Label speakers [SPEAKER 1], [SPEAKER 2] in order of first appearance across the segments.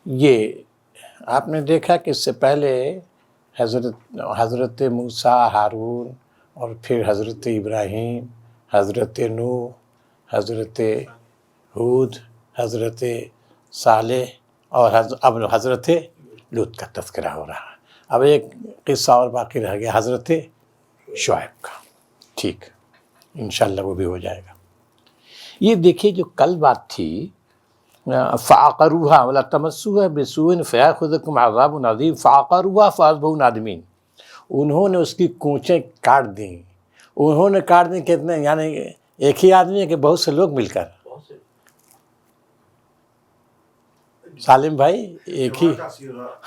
[SPEAKER 1] یہ آپ نے دیکھا کہ اس سے پہلے حضرت موسیٰ، ہارون، اور پھر حضرت ابراہیم، حضرت نوح، حضرت ہود، حضرت صالح، اور اب حضرت لوط کا تذکرہ ہو رہا ہے۔ اب ایک قصہ اور باقی رہ گیا حضرت شعیب کا، ٹھیک، انشاءاللہ وہ بھی ہو جائے گا۔ یہ دیکھیے جو کل بات تھی فَعَقَرُوهَا وَلَا تَمَسُّوهَا بِسُوءٍ فَيَأْخُذَكُمْ عَذَابٌ عَظِيمٌ فَعَقَرُوهَا فَأَصْبَحُوا نَادِمِينَ، انہوں نے اس کی کونچیں کاٹ دیں، انہوں نے کاٹ دیں کتنے، یعنی ایک ہی آدمی ہے کہ بہت سے لوگ مل کر؟ سالم بھائی ایک ہی،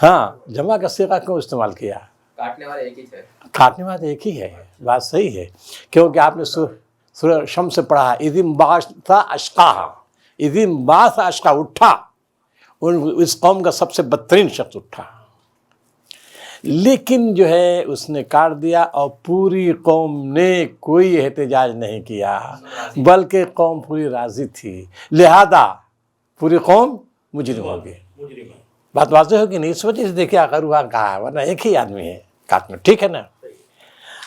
[SPEAKER 1] ہاں، جمع کا صیغہ کیوں استعمال کیا؟
[SPEAKER 2] کاٹنے والا ایک ہی ہے،
[SPEAKER 1] کاٹنے والا ایک ہی ہے، بات صحیح ہے، کیونکہ آپ نے سورہ شمس سے پڑھا اِذِ انبعث أَشْقَاهَا، اِذِ انبعث أَشْقَاهَا، اٹھا، اس قوم کا سب سے بدترین شخص اٹھا، لیکن جو ہے اس نے کاٹ دیا، اور پوری قوم نے کوئی احتجاج نہیں کیا، بلکہ قوم پوری راضی تھی، لہذا پوری قوم مجرم ہو گئی۔ بات واضح ہوگی نہیں؟ اس وجہ سے دیکھیں اقروا کہا ہے، ورنہ ایک ہی آدمی ہے کاٹنے، ٹھیک ہے نا؟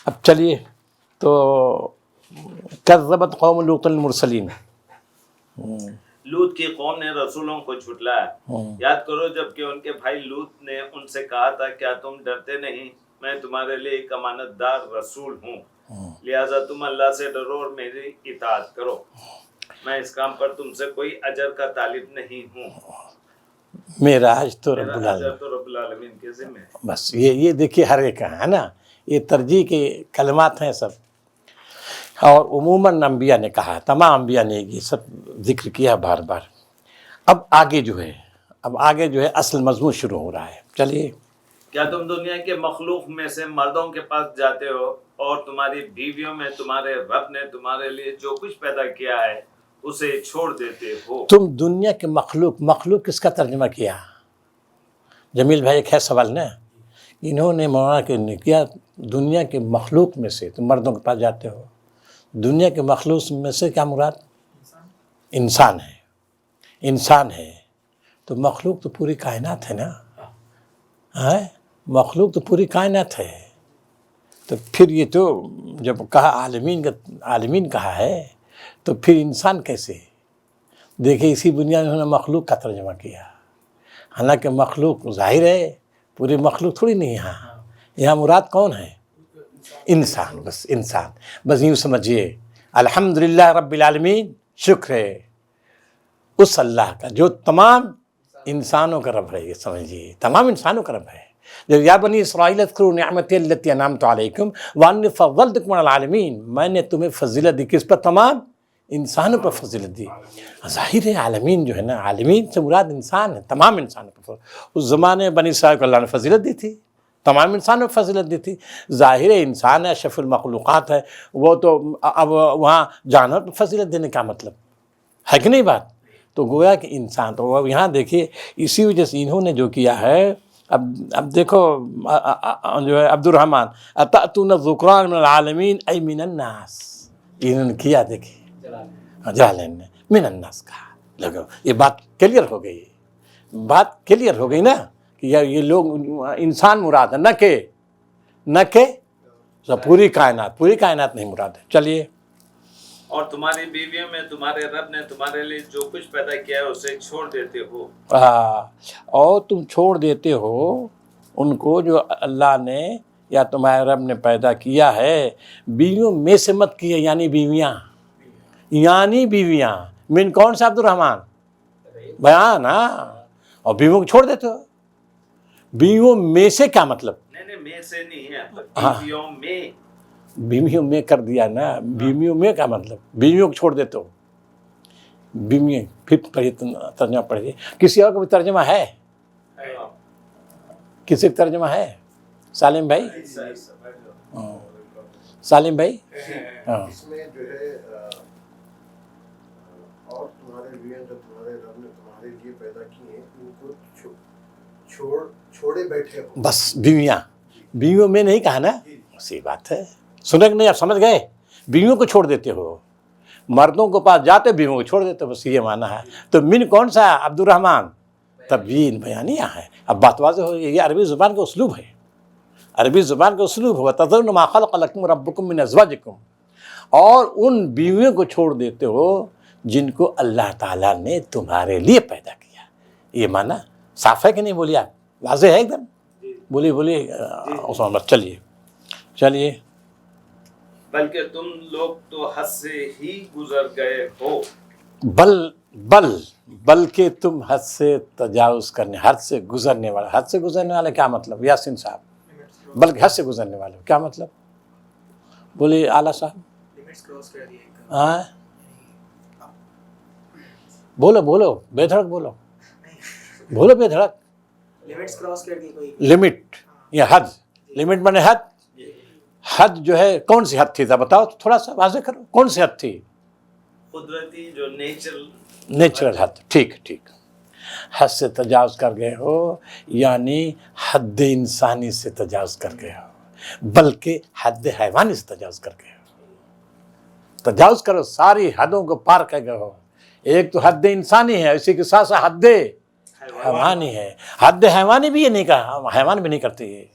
[SPEAKER 1] اب چلیے تو کذبت قوم لوط المرسلین،
[SPEAKER 3] لوط کی قوم نے رسولوں کو جھٹلایا، یاد کرو جب کہ ان کے بھائی لوط نے ان سے کہا تھا کیا تم ڈرتے نہیں، میں تمہارے لیے ایک امانت دار رسول ہوں، لہٰذا تم اللہ سے ڈرو اور میری اطاعت کرو، میں اس کام پر تم سے کوئی اجر کا طالب نہیں ہوں،
[SPEAKER 1] معراج تو رب
[SPEAKER 3] میرا
[SPEAKER 1] العالمین،
[SPEAKER 3] اجر تو رب العالمین کے ذمہ ہے۔
[SPEAKER 1] بس یہ دیکھیے ہر ایک کا ہے نا، یہ ترجیح کے کلمات ہیں سب، اور عموماً انبیاء نے کہا، تمام انبیاء نے یہ سب ذکر کیا بار بار۔ اب آگے جو ہے اصل مضمون شروع ہو رہا ہے، چلیے۔
[SPEAKER 3] کیا تم دنیا کے مخلوق میں سے مردوں کے پاس جاتے ہو اور تمہاری بیویوں میں تمہارے رب نے تمہارے لیے جو کچھ پیدا کیا ہے اسے چھوڑ دیتے ہو؟
[SPEAKER 1] تم دنیا کے مخلوق کس کا ترجمہ کیا؟ جمیل بھائی ایک ہے سوال نا، انہوں نے مولانا نے کیا دنیا کے مخلوق میں سے تم مردوں کے پاس جاتے ہو، دنیا کے مخلوق میں سے کیا مراد؟ انسان ہے، تو مخلوق تو پوری کائنات ہے نا، مخلوق تو پوری کائنات ہے، تو پھر یہ تو جب کہا عالمین کہا ہے تو پھر انسان کیسے؟ دیکھیں اسی بنیاد میں انہوں نے مخلوق کا ترجمہ کیا، حالانکہ مخلوق ظاہر ہے، پوری مخلوق تھوڑی نہیں ہے، یہاں مراد کون ہے؟ انسان، بس یوں سمجھیے الحمدللہ رب العالمین، شکر ہے اس اللہ کا جو تمام انسانوں کا رب ہے، یہ سمجھیے تمام انسانوں کا رب ہے۔ جب یا بنی اسرائیل اذکروا نعمتی التی انعمت علیکم وانی فضلتکم علی العالمین، میں نے تمہیں فضیلت دی، کس پر؟ تمام انسانوں پر فضیلت دی۔ ظاہر ہے عالمین جو ہے نا، عالمین سے مراد انسان ہے، تمام انسانوں پر۔ اس زمانے میں بنی اسرائیل کو اللہ نے فضیلت دی تھی، تمام انسانوں کو فضیلت دی تھی، ظاہر ہے انسان ہے، اشرف المخلوقات ہے، وہ تو اب وہاں جانور پر فضیلت دینے کا مطلب ہے کہ نہیں بات؟ تو گویا کہ انسان، تو یہاں دیکھیے اسی وجہ سے انہوں نے جو کیا ہے، اب دیکھو جو ہے عبد الرحمن اتأتون الذکران من العالمین ای من الناس، انہوں نے کیا، دیکھیے جلالین نے من الناس کہا، لگو یہ بات کلیئر ہو گئی نا کہ یہ لوگ انسان مراد ہے، نہ کہ پوری کائنات نہیں مراد ہے۔ چلیے،
[SPEAKER 3] اور تمہاری بیویوں میں تمہارے رب نے تمہارے لیے جو کچھ پیدا کیا ہے اسے چھوڑ دیتے ہو،
[SPEAKER 1] اور تم چھوڑ دیتے ہو ان کو جو اللہ نے یا تمہارے رب نے پیدا کیا ہے، بیویوں میں سے مت کیے، یعنی بیویاں من کون سا عبد الرحمن؟ بیان، اور بیویوں کو چھوڑ دیتے ہو، بیویوں میں سے کیا مطلب؟
[SPEAKER 3] نہیں میں سے نہیں ہے،
[SPEAKER 1] بیویوں میں کر دیا نا، بیویوں میں کا مطلب بیویوں کو چھوڑ دیتے ہو، بیویوں پھر ترجمہ پڑھیے، کسی اور کا بھی ترجمہ ہے؟ کسی کا ترجمہ ہے؟ سالم بھائی ہاں،
[SPEAKER 4] اس میں جو ہے اور تمہارے بیویاں جو تمہارے رب نے تمہارے لیے پیدا کی ہیں ان کو چھوڑے بیٹھے ہو، بس
[SPEAKER 1] بیویوں میں نہیں کہا نا، صحیح بات ہے، سنے کہ نہیں؟ آپ سمجھ گئے، بیویوں کو چھوڑ دیتے ہو، مردوں کو پاس جاتے بیویوں کو چھوڑ دیتے ہو، بس یہ معنی ہے۔ تو من کون سا عبد الرحمن؟ تبیین بیانیہ ہے. اب بات واضح ہو گئی. یہ عربی زبان کا اسلوب ہے، عربی زبان کا اسلوب ہے. وَتَذَرُونَ مَا خَلَقَ لَكُمْ رَبُّكُم مِّنْ أَزْوَاجِكُم، اور ان بیویوں کو چھوڑ دیتے ہو جن کو اللہ تعالیٰ نے تمہارے لیے پیدا کیا. یہ معنی صاف ہے کہ نہیں؟ بولیے آپ، واضح ہے ایک دم؟ بولیے عثمان بس. چلیے.
[SPEAKER 3] بلکہ تم لوگ تو حد سے ہی گزر گئے ہو.
[SPEAKER 1] بلکہ تم حد سے تجاوز کرنے، حد سے گزرنے والا. حد سے گزرنے والا کیا مطلب؟ یاسین صاحب، بلکہ حد سے گزرنے والے کیا مطلب؟ بولیے اعلیٰ صاحب. ہاں بولو بے دھڑک بولو بے دھڑک. لمٹ یا حد. لمٹ بنے حد. حد جو ہے کون سی حد تھی؟ بتاؤ تھوڑا سا واضح کرو، کون سی حد تھی؟
[SPEAKER 3] قدرتی جو
[SPEAKER 1] نیچرل حد. ٹھیک. حد سے تجاوز کر گئے ہو یعنی حد انسانی سے تجاوز کر گئے ہو، بلکہ حد حیوانی سے تجاوز کر گئے ہو. تجاوز کرو، ساری حدوں کو پار کر گئے ہو. ایک تو حد انسانی ہے، اسی کے ساتھ ساتھ حد حیوانی ہے. حد حیوانی بھی یہ نہیں کہا، حیوان بھی نہیں کرتے،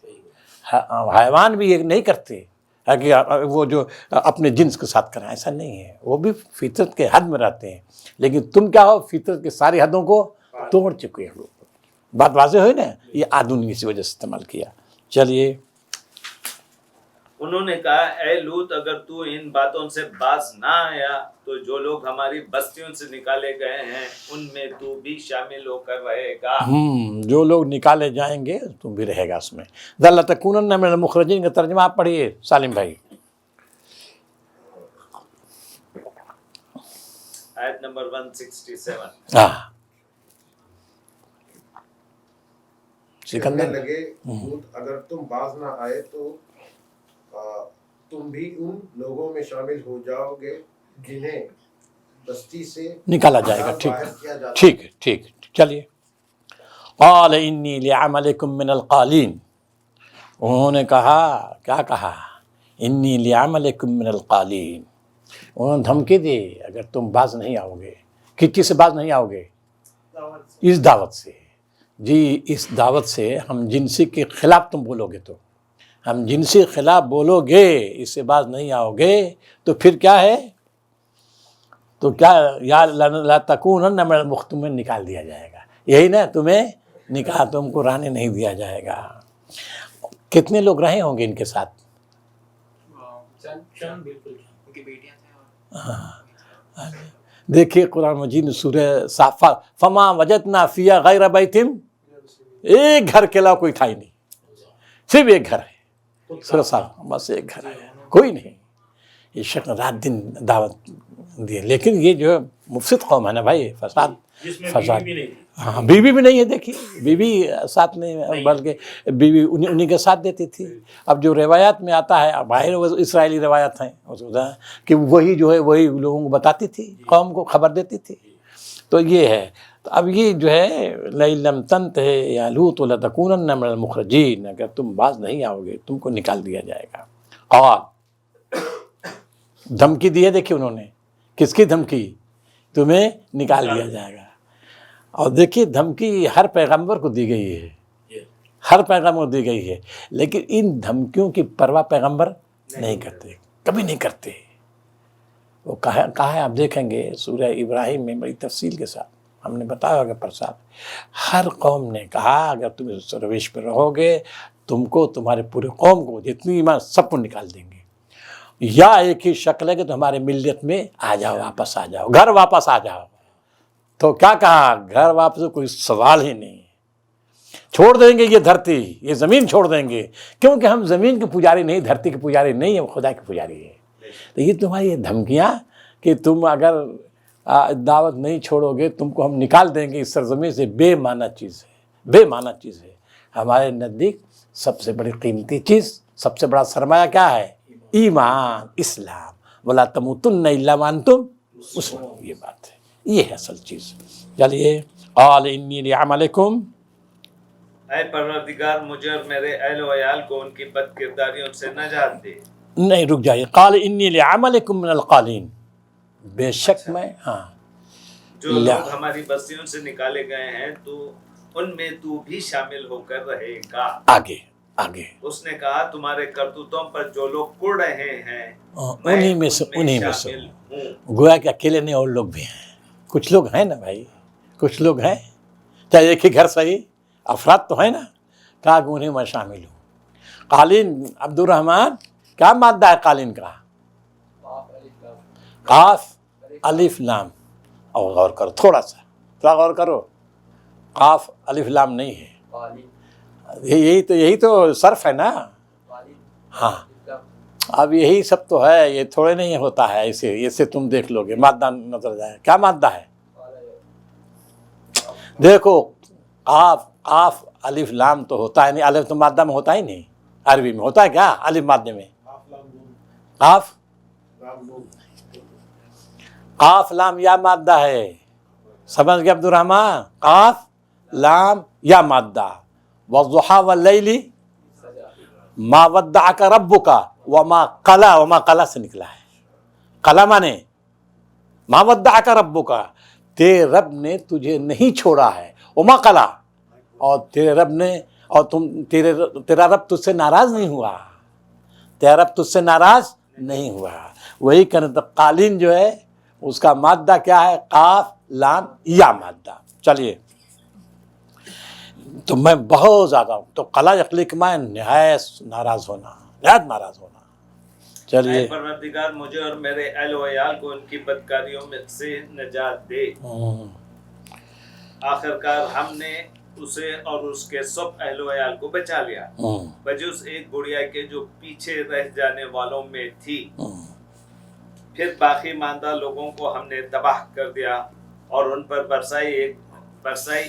[SPEAKER 1] حیوان بھی یہ نہیں کرتے کہ وہ جو اپنے جنس کے ساتھ کریں، ایسا نہیں ہے. وہ بھی فطرت کے حد میں رہتے ہیں، لیکن تم کیا ہو؟ فطرت کے ساری حدوں کو توڑ چکے ہو. بات واضح ہوئی نا؟ یہ آدمی اسی وجہ سے استعمال کیا. چلیے.
[SPEAKER 3] انہوں نے کہا اے لوط اگر تو ان باتوں سے باز نہ آیا تو جو لوگ ہماری بستیوں سے نکالے گئے ہیں ان میں تو بھی شامل ہو کر رہے گا.
[SPEAKER 1] جو لوگ نکالے جائیں گے تم بھی رہے گا اس میں. لَتَكُونَنَّ مِنَ الْمُخْرَجِينَ کا ترجمہ آپ پڑھیے سالم بھائی.
[SPEAKER 3] آیت نمبر 167.
[SPEAKER 1] سکندر
[SPEAKER 4] لگے لوط اگر تم باز نہ آئے تو تم بھی ان لوگوں میں شامل ہو جاؤ گے جنہیں بستی سے
[SPEAKER 1] نکالا جائے گا. ٹھیک. چلیے. قال انی لعملکم من القالین. انہوں نے کہا، کیا کہا؟ انی لعملکم من القالین. انہوں نے دھمکی دی اگر تم باز نہیں آؤ گے. کس چیز سے باز نہیں آؤ گے؟ اس دعوت سے. جی اس دعوت سے ہم جنسی کے خلاف تم بولو گے، تو ہم جنسی خلاف بولو گے، اس سے باز نہیں آؤ گے تو پھر کیا ہے؟ تو کیا یا لا تکونن من المختومین نکال دیا جائے گا. یہی نا، تمہیں نکاح، تم کو رہنے نہیں دیا جائے گا. کتنے لوگ رہے ہوں گے ان کے ساتھ؟ دیکھیے قرآن مجید میں سورہ صافات، فما وجدنا فیہا غیر بیت، ایک گھر کے علاوہ کوئی تھا ہی نہیں، صرف ایک گھر ہے. سورہ صافات، بس ایک گھر ہے، کوئی نہیں. یہ شخص رات دن دعوت دی، لیکن یہ جو مفسد قوم ہے نا بھائی، فساد. ہاں بیوی بھی نہیں ہے. دیکھیے بیوی ساتھ نہیں، بلکہ بیوی انہی کے ساتھ دیتی تھی. اب جو روایات میں آتا ہے، باہر اسرائیلی روایات ہیں کہ وہی جو ہے وہی لوگوں کو بتاتی تھی، قوم کو خبر دیتی تھی. تو یہ ہے. تو اب یہ جو ہے لئن لم تنتهِ یا لوط لتکونن من المخرجین، اگر تم باز نہیں آؤ گے تم کو نکال دیا جائے گا. قال، دھمکی دی ہے. دیکھیے انہوں نے کس کی دھمکی؟ تمہیں نکال دیا جائے گا. اور دیکھیے دھمکی ہر پیغمبر کو دی گئی ہے، ہر پیغمبر کو دی گئی ہے، لیکن ان دھمکیوں کی پرواہ پیغمبر نہیں کرتے، کبھی نہیں کرتے. وہ کہا ہے، آپ دیکھیں گے سورہ ابراہیم میں بڑی تفصیل کے ساتھ ہم نے بتایا ہوگا پرساد. ہر قوم نے کہا اگر تم اس روش پہ رہو گے تم کو، تمہارے پورے قوم کو، جتنی ایمان سب کو نکال دیں گے. یا ایک ہی شکل ہے کہ تمہارے ملت میں آ جاؤ، واپس آ جاؤ، گھر واپس آ جاؤ. تو کیا کہا؟ گھر واپس کوئی سوال ہی نہیں. چھوڑ دیں گے یہ دھرتی، یہ زمین چھوڑ دیں گے، کیونکہ ہم زمین کے پجاری نہیں، دھرتی کے پجاری نہیں، ہم خدا کے پجاری ہیں. تو یہ تمہاری دھمکیاں کہ تم اگر دعوت نہیں چھوڑو گے تم کو ہم نکال دیں گے اس سرزمین سے، بے معنی چیز ہے، بے معنی چیز ہے. ہمارے نزدیک سب سے بڑی قیمتی چیز، سب سے بڑا سرمایہ کیا ہے؟ ایمان، اسلام. وَلَا تَمُوتُنَّ إِلَّا وَأَنْتُمْ مُسْلِمُونَ. یہ بات ہے، یہ ہے اصل چیز. چلیے. قال انی لعملکم،
[SPEAKER 3] اے پروردگار مجھے اور میرے اہل و عیال کو ان کی بد کرداریوں سے نجات دے.
[SPEAKER 1] نہیں رک جائیے. قال انی لعملکم من القالین، بے شک میں، ہاں
[SPEAKER 3] جو لوگ ہماری بستیوں سے نکالے گئے ہیں تو ان میں تو بھی شامل ہو کر رہے گا۔
[SPEAKER 1] آگے آگے
[SPEAKER 3] اس نے کہا تمہارے کرتوتوں پر جو لوگ کڑ رہے ہیں
[SPEAKER 1] انہی میں سے
[SPEAKER 3] شامل ہوں۔
[SPEAKER 1] گویا کہ اکیلے نہیں اور لوگ بھی ہیں، کچھ لوگ ہیں نا بھائی، کچھ لوگ ہیں، چاہے ایک ہی گھر صحیح، افراد تو ہیں نا، کہا کہ انہیں میں شامل ہوں۔ قالین عبد الرحمن کیا مادہ ہے قالین کا؟ قاف الف لام، اور غور کرو تھوڑا سا غور کرو، قاف الف لام نہیں ہے، یہی تو صرف ہے نا۔ ہاں اب یہی سب تو ہے، یہ تھوڑے نہیں ہوتا ہے ایسے تم دیکھ لو گے مادہ نظر جائے، کیا مادہ ہے؟ دیکھو قاف الف لام تو ہوتا ہے نہیں، الف تو مادہ میں ہوتا ہی نہیں، عربی میں ہوتا ہے کیا الف مادے میں؟ قاف لام یا مادہ ہے، سمجھ گئے عبد الرحمن؟ قاف لام یا مادہ، والضحیٰ واللیل ما ودعک ربک وما قلی، وما قلی سے نکلا ہے، قلی مانے ما ودعک ربک، تیرے رب نے تجھے نہیں چھوڑا ہے، وما قلی، اور تیرے رب نے اور تیرا رب تجھ سے ناراض نہیں ہوا، تیرا رب تجھ سے ناراض نہیں ہوا۔ وہی کہنا قالین جو ہے اس کا مادہ کیا ہے؟ قاف لام یا مادہ۔ چلیے تو میں بہت زیادہ ہوں تو قلا یقلیق میں نہایت ناراض ہونا، نہایت ناراض ہونا۔ چلیے
[SPEAKER 3] اے پروردگار مجھے اور میرے اہل و عیال کو ان کی بدکاریوں میں سے نجات دے۔ آخرکار ہم نے اسے اور اس کے سب اہل و عیال کو بچا لیا، بجز ایک گڑیا کے جو پیچھے رہ جانے والوں میں تھی۔ پھر باقی ماندہ لوگوں کو ہم نے تباہ کر دیا اور ان پر برسائی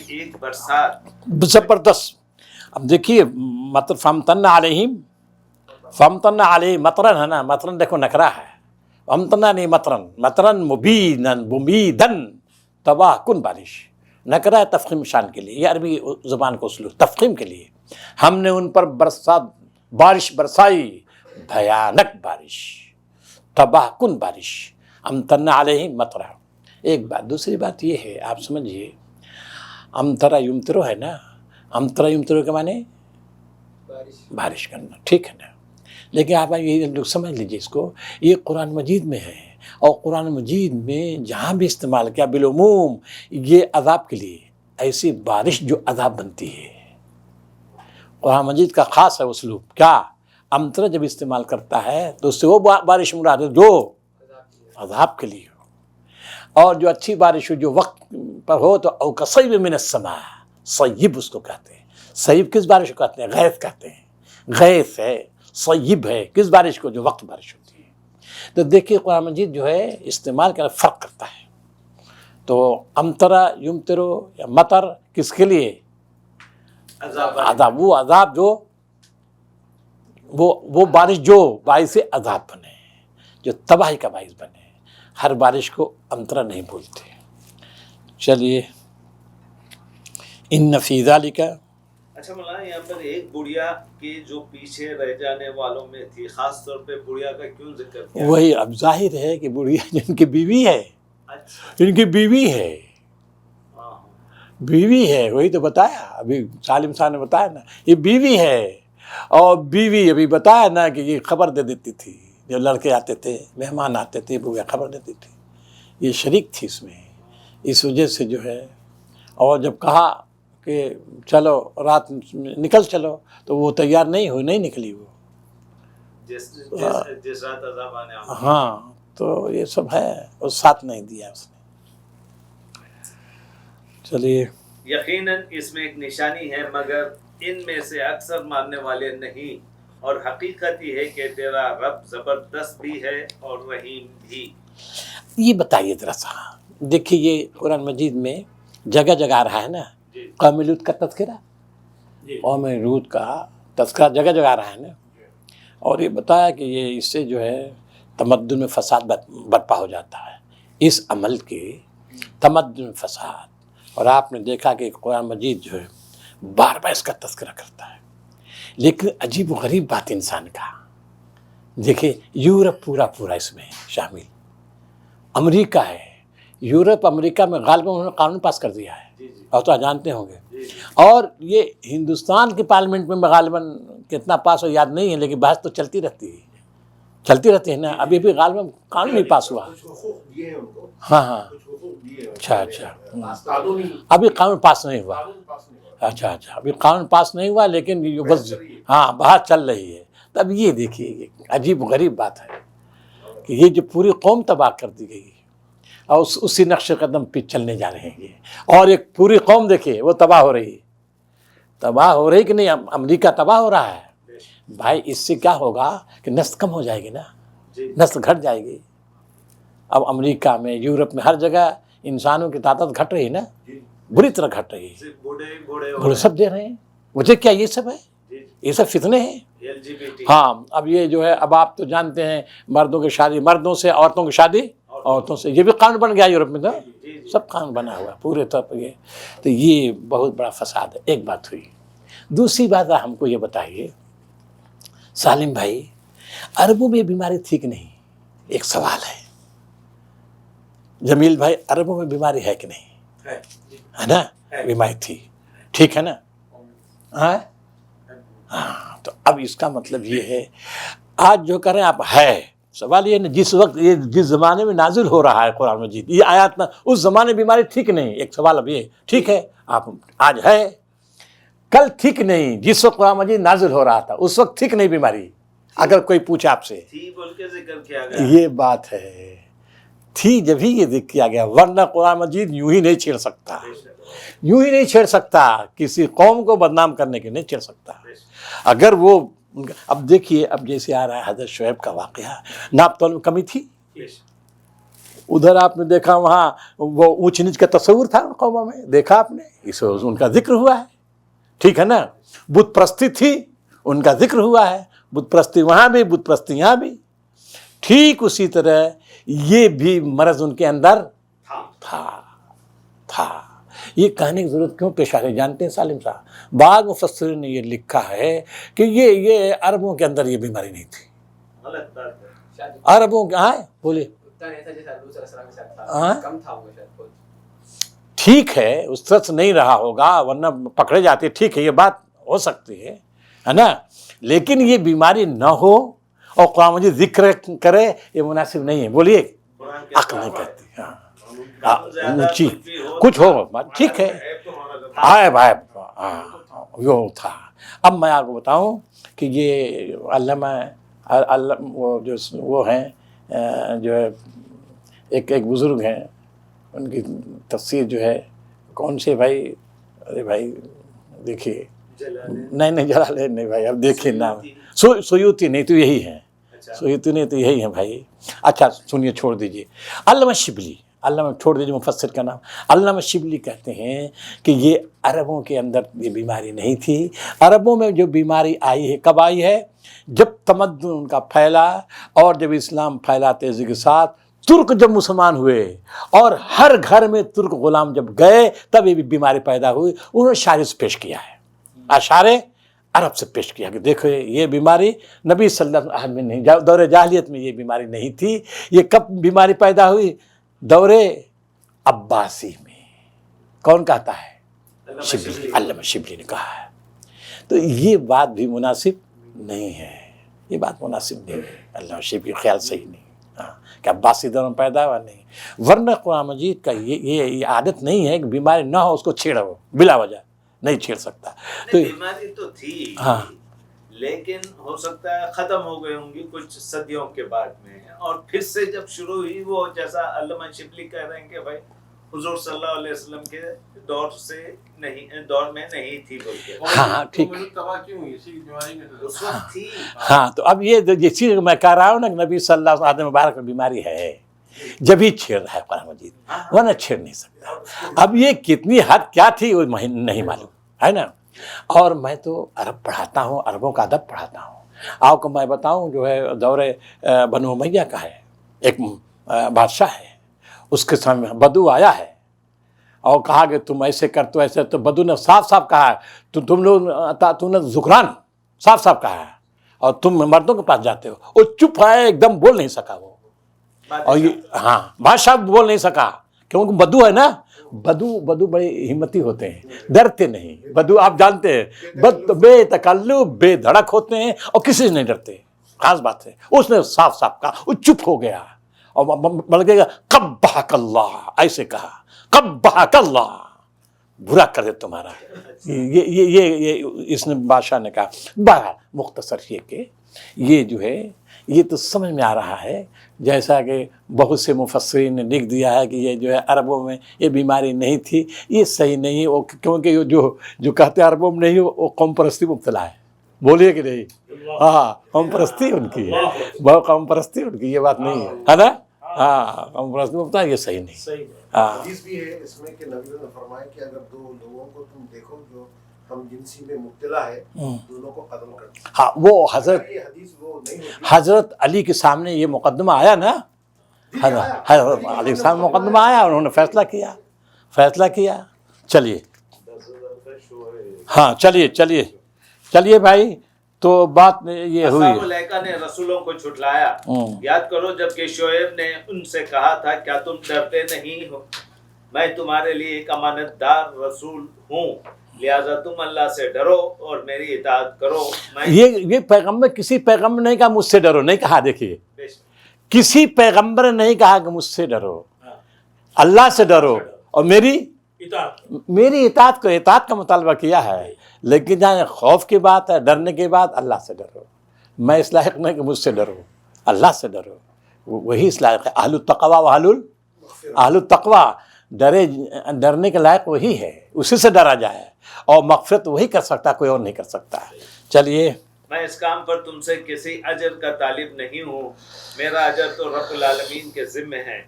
[SPEAKER 3] ایک برسات
[SPEAKER 1] زبردست۔ اب دیکھیے مطر فامطن علیہم، فامطن علیہ مطرن ہے نا، مطرن دیکھو نکرا ہے، فامطن نہیں مطرن مبیدن تباہ کن بارش، نکرا ہے تفخیم شان کے لیے، یہ عربی زبان کو اسلوب تفخیم کے لیے۔ ہم نے ان پر بارش برسائی، بھیانک بارش، تباہ کن بارش، امطرن علیہم مطرا۔ ایک بات، دوسری بات یہ ہے آپ سمجھیے، امطرا یمطرو ہے نا، امطرا یمطرو کے معنی بارش کرنا، ٹھیک ہے نا، لیکن آپ یہ لوگ سمجھ لیجیے اس کو، یہ قرآن مجید میں ہے، اور قرآن مجید میں جہاں بھی استعمال کیا بالعموم یہ عذاب کے لیے، ایسی بارش جو عذاب بنتی ہے، قرآن مجید کا خاص ہے اسلوب۔ کیا امطرا جب استعمال کرتا ہے تو اس سے وہ بارش مراد ہے جو عذاب کے لیے ہو، اور جو اچھی بارش ہو جو وقت پر ہو تو او کصیب من السماء، صیب اس کو کہتے ہیں۔ صیب کس بارش کو کہتے ہیں؟ غیث کہتے ہیں، غیث ہے، صیب ہے کس بارش کو؟ جو وقت بارش ہوتی ہے۔ تو دیکھیے قرآن مجید جو ہے استعمال کا فرق کرتا ہے، تو امطرا یمطرو یا مطر کس کے لیے؟ عذاب، وہ عذاب جو وہ بارش جو باعث عذاب بنے، جو تباہی کا باعث بنے، ہر بارش کو امطرا نہیں بولتے۔ چلیے ان فی ذالک،
[SPEAKER 3] اچھا مولانا یہاں پر ایک بڑھیا کے جو پیچھے رہ جانے والوں میں تھی، خاص طور پہ بڑھیا کا کیوں ذکر کیا؟
[SPEAKER 1] وہی اب ظاہر ہے کہ بڑھیا جن کی بیوی ہے،
[SPEAKER 3] اچھا
[SPEAKER 1] جن کی بیوی ہے، بیوی ہے، وہی تو بتایا ابھی سالم صاحب نے بتایا نا، یہ بیوی ہے، اور بیوی ابھی بتایا نا کہ یہ خبر دے دیتی تھی، جب لڑکے آتے تھے مہمان آتے تھے وہ خبر دیتی تھی، یہ شریک تھی اس میں، اس وجہ سے جو ہے، اور جب کہا کہ چلو رات نکل چلو تو وہ تیار نہیں ہوئی، نہیں نکلی وہ،
[SPEAKER 3] جس رات عذاب آنے والا۔
[SPEAKER 1] ہاں تو یہ سب ہے، اور ساتھ نہیں دیا اس نے۔ چلیے
[SPEAKER 3] یقیناً اس میں ایک نشانی ہے مگر ان میں سے اکثر ماننے والے نہیں، اور حقیقت یہ ہے کہ تیرا رب زبردست بھی ہے اور رحیم بھی۔
[SPEAKER 1] یہ بتائیے ذرا سا، دیکھیے یہ قرآن مجید میں جگہ جگہ آ رہا ہے نا، قوم لوط کا تذکرہ، قوم لوط کا تذکرہ جگہ جگہ آ رہا ہے نا، اور یہ بتایا کہ یہ اس سے جو ہے تمدن میں فساد برپا ہو جاتا ہے، اس عمل کے تمدن میں فساد۔ اور آپ نے دیکھا کہ قرآن مجید جو ہے بار بار اس کا تذکرہ کرتا ہے، لیکن عجیب و غریب بات انسان کا، دیکھیں یورپ پورا اس میں شامل، امریکہ ہے، یورپ امریکہ میں غالباً انہوں نے قانون پاس کر دیا ہے اور تو جانتے ہوں گے. اور یہ ہندوستان کے پارلیمنٹ میں غالباً کتنا پاس ہو یاد نہیں ہے، لیکن بحث تو چلتی رہتی ہے نا. ابھی بھی غالباً قانون نہیں پاس ہوا.
[SPEAKER 4] کچھ حقوق دیے ہیں ان کو.
[SPEAKER 1] ہاں
[SPEAKER 4] کچھ حقوق دیے ہیں.
[SPEAKER 1] اچھا.
[SPEAKER 4] قانونی
[SPEAKER 1] ابھی قانون پاس نہیں ہوا.
[SPEAKER 4] قانون پاس نہیں ہوا.
[SPEAKER 1] اچھا ابھی قانون پاس نہیں ہوا، لیکن یہ بس ہاں بحث چل رہی ہے. تب یہ دیکھیے عجیب غریب بات ہے کہ یہ جو پوری قوم تباہ کر دی گئی اور اسی نقش قدم پہ چلنے جا رہے ہیں یہ. اور ایک پوری قوم دیکھیے وہ تباہ ہو رہی کہ نہیں. امریکہ تباہ ہو رہا ہے بھائی. اس سے کیا ہوگا کہ نسل کم ہو جائے گی نا، نسل گھٹ جائے گی. اب امریکہ میں، یورپ میں، ہر جگہ انسانوں کی تعداد گھٹ رہی ہے نا، بری طرح گھٹ رہی ہے. بوڑھے سب دے رہے ہیں. وجہ کیا یہ سب ہے؟ یہ سب فتنے ہیں. ہاں اب یہ جو ہے، اب آپ تو جانتے ہیں مردوں کی شادی مردوں سے، عورتوں کی شادی عورتوں سے. یہ بھی قانون بن گیا یورپ میں، تو سب قانون بنا ہوا پورے طور پر. یہ تو یہ بہت بڑا فساد ہے. ایک بات ہوئی. دوسری بات ہم کو یہ بتائیے سالم بھائی، عربوں میں بیماری تھی کہ نہیں؟ ایک سوال ہے. جمیل بھائی، عربوں میں بیماری ہے کہ نہیں؟ ہے نا، بیماری تھی. ٹھیک ہے نا. ہاں تو اب اس کا مطلب یہ ہے آج جو کریں آپ ہے. سوال یہ نہیں جس وقت یہ جس زمانے میں نازل ہو رہا ہے قرآن مجید یہ آیات نہ، اس زمانے بیماری تھی کہ نہیں؟ ایک سوال اب یہ ٹھیک ہے آپ آج ہے، کل ٹھیک نہیں. جس وقت قرآن مجید نازل ہو رہا تھا اس وقت ٹھیک نہیں بیماری. اگر کوئی پوچھے آپ سے
[SPEAKER 3] تھی بول کے ذکر کیا گیا.
[SPEAKER 1] یہ بات ہے، تھی جبھی یہ ذکر کیا گیا، ورنہ قرآن مجید یوں ہی نہیں چھیڑ سکتا. کسی قوم کو بدنام کرنے کے نہیں چھیڑ سکتا. اگر وہ اب دیکھیے، اب جیسے آ رہا ہے حضرت شعیب کا واقعہ، ناپ تول میں کمی تھی. ادھر آپ نے دیکھا وہاں وہ اونچ نیچ کا تصور تھا ان قوموں میں، دیکھا آپ نے، اس ان کا ذکر ہوا ہے. ٹھیک ہے نا. بت پرستی تھی، ان کا ذکر ہوا ہے. بت پرستی وہاں بھی، بت پرستی یہاں بھی. ٹھیک اسی طرح یہ بھی مرض ان کے اندر تھا. یہ کہنے کی ضرورت کیوں پیش آ رہی جانتے ہیں سالم صاحب؟ بعض مفسرین نے یہ لکھا ہے کہ یہ عربوں کے اندر یہ بیماری نہیں تھی. عربوں کے بولے ٹھیک ہے اس طرح سے نہیں رہا ہوگا ورنہ پکڑے جاتے. ٹھیک ہے یہ بات ہو سکتی ہے نا، لیکن یہ بیماری نہ ہو اور قرآن مجید ذکر کرے یہ مناسب نہیں ہے. بولیے عقل نہیں کہتی. اونچی کچھ ہو ٹھیک ہے بھائی وہ تھا. اب میں آپ کو بتاؤں کہ یہ علامہ وہ ہیں جو ہے ایک بزرگ ہیں، ان کی تفسیر جو ہے کون سے بھائی؟ ارے بھائی دیکھیے، نہیں جلالین نہیں بھائی، اب دیکھیے نام سیوطی نہیں تو یہی ہیں، سیوطی نہیں تو یہی ہیں بھائی. اچھا سنیے، چھوڑ دیجیے. علامہ شبلی، علامہ چھوڑ دیجیے مفسر کا نام. علامہ شبلی کہتے ہیں کہ یہ عربوں کے اندر یہ بیماری نہیں تھی. عربوں میں جو بیماری آئی ہے کب آئی ہے؟ جب تمدن ان کا پھیلا اور جب اسلام پھیلا تیزی کے ساتھ، ترک جب مسلمان ہوئے اور ہر گھر میں ترک غلام جب گئے تب یہ بیماری پیدا ہوئی. انہوں نے شاعری سے پیش کیا ہے، اشعار عرب سے پیش کیا کہ دیکھو یہ بیماری نبی صلی اللہ علیہ وسلم میں نہیں، دور جاہلیت میں یہ بیماری نہیں تھی. یہ کب بیماری پیدا ہوئی؟ دور عباسی میں. کون کہتا ہے؟ شبلی، علامہ شبلی نے کہا ہے. تو یہ بات بھی مناسب نہیں ہے، یہ بات مناسب نہیں ہے. علامہ شبلی خیال صحیح نہیں کہ عباسی دور میں پیدا ہوا نہیں. ورنہ قرآن مجید کا یہ عادت نہیں ہے کہ بیماری نہ ہو اس کو چھیڑو بلا وجہ، نہیں چھیڑ سکتا. تو
[SPEAKER 3] بیماری تو تھی لیکن ہو سکتا ہے ختم ہو گئی ہوں گی کچھ صدیوں کے بعد میں، اور پھر سے جب شروع ہوئی وہ جیسا علامہ شبلی کہہ رہے ہیں کہ بھائی حضور صلی اللہ علیہ وسلم کے دور سے نہیں، دور میں نہیں تھی بول کے.
[SPEAKER 1] ٹھیک
[SPEAKER 3] اس وقت تھی.
[SPEAKER 1] تو اب یہ چیز میں کہہ رہا ہوں نا کہ نبی صلی اللہ علیہ وسلم مبارک میں بیماری ہے جب ہی چھیڑ رہا ہے قرآن مجید، ورنہ چھیڑ نہیں سکتا. اب یہ کتنی حد کیا تھی وہ نہیں معلوم ہے نا. اور میں تو عرب پڑھاتا ہوں، عربوں کا ادب پڑھاتا ہوں. آپ کو میں بتاؤں جو ہے دور بنو امیہ کا ہے، ایک بادشاہ ہے، اس کے سامنے بدو آیا ہے اور کہا کہ تم ایسے کر تو ایسے. تو بدو نے صاف کہا تو تم نے ذکران صاف کہا ہے اور تم مردوں کے پاس جاتے ہو. وہ چپ ہے، ایک دم بول نہیں سکا وہ. اور یہ بادشاہ بول نہیں سکا کیونکہ بدو ہے نا، بدو بڑے ہمتی ہوتے ہیں، ڈرتے نہیں۔ بدو آپ جانتے ہیں بے تکلف بے دھڑک ہوتے ہیں اور کسی سے نہیں ڈرتے، خاص بات ہے۔ اس نے صاف صاف کہا، وہ چپ ہو گیا اور بلکہ قبحک اللہ، ایسے کہا قبحک اللہ، برا کر دے تمہارا۔ یہ اس نے بادشاہ نے کہا۔ بہرحال مختصر یہ کہ یہ جو ہے یہ تو سمجھ میں آ رہا ہے، جیسا کہ بہت سے مفسرین نے لکھ دیا ہے کہ یہ جو ہے عربوں میں یہ بیماری نہیں تھی، یہ صحیح نہیں ہے، کیونکہ جو کہتے ہیں عربوں میں نہیں وہ قوم پرستی مبتلا ہے، بولیے کہ نہیں؟ ہاں، قوم پرستی ان کی ہے، بہت قوم پرستی ان کی، یہ بات نہیں ہے نا؟ ہاں، قوم پرستی مبتلا، یہ صحیح نہیں۔ ہاں،
[SPEAKER 4] حدیث بھی ہے اس میں کہ نبی نے فرمایا کہ اگر دو لوگوں کو تم دیکھو جو ہم جنسی میں مبتلا ہے، دونوں کو قتل کر دو۔
[SPEAKER 1] ہاں، وہ حضرت
[SPEAKER 4] یہ حدیث وہ نہیں ہوتی۔
[SPEAKER 1] حضرت علی کے سامنے یہ مقدمہ آیا نا، حضرت علی کے سامنے مقدمہ آیا، انہوں نے فیصلہ کیا۔ چلیے، ہاں چلیے بھائی، تو بات یہ ہوئی۔
[SPEAKER 3] اصحاب الایکا نے رسولوں کو جھٹلایا۔ یاد کرو جب کہ شعیب نے ان سے کہا تھا کیا تم ڈرتے نہیں ہو، میں تمہارے لیے ایک امانت دار رسول ہوں، لہذا تم اللہ سے ڈرو اور میری اطاعت کرو۔
[SPEAKER 1] یہ پیغمبر کسی پیغمبر نے کہا مجھ سے ڈرو، نہیں کہا، دیکھیے کسی پیغمبر نے نہیں کہا کہ مجھ سے ڈرو، اللہ سے ڈرو اور میری اطاعت کا مطالبہ کیا ہے، لیکن جہاں خوف کی بات ہے، ڈرنے کی بات، اللہ سے ڈرو۔ میں اس لائق نہیں کہ مجھ سے ڈرو، اللہ سے ڈرو، وہی اس لائق ہے۔ اہل التقوی و اہل التقوی، ڈرنے کے لائق وہی ہے، اسی سے ڈرا جائے، اور مغفرت وہی کر سکتا، کوئی اور نہیں کر سکتا۔ چلیے،
[SPEAKER 3] میں اس کام پر تم سے کسی اجر کا طالب نہیں ہوں، میرا اجر تو رب العالمین کے ذمہ ہے۔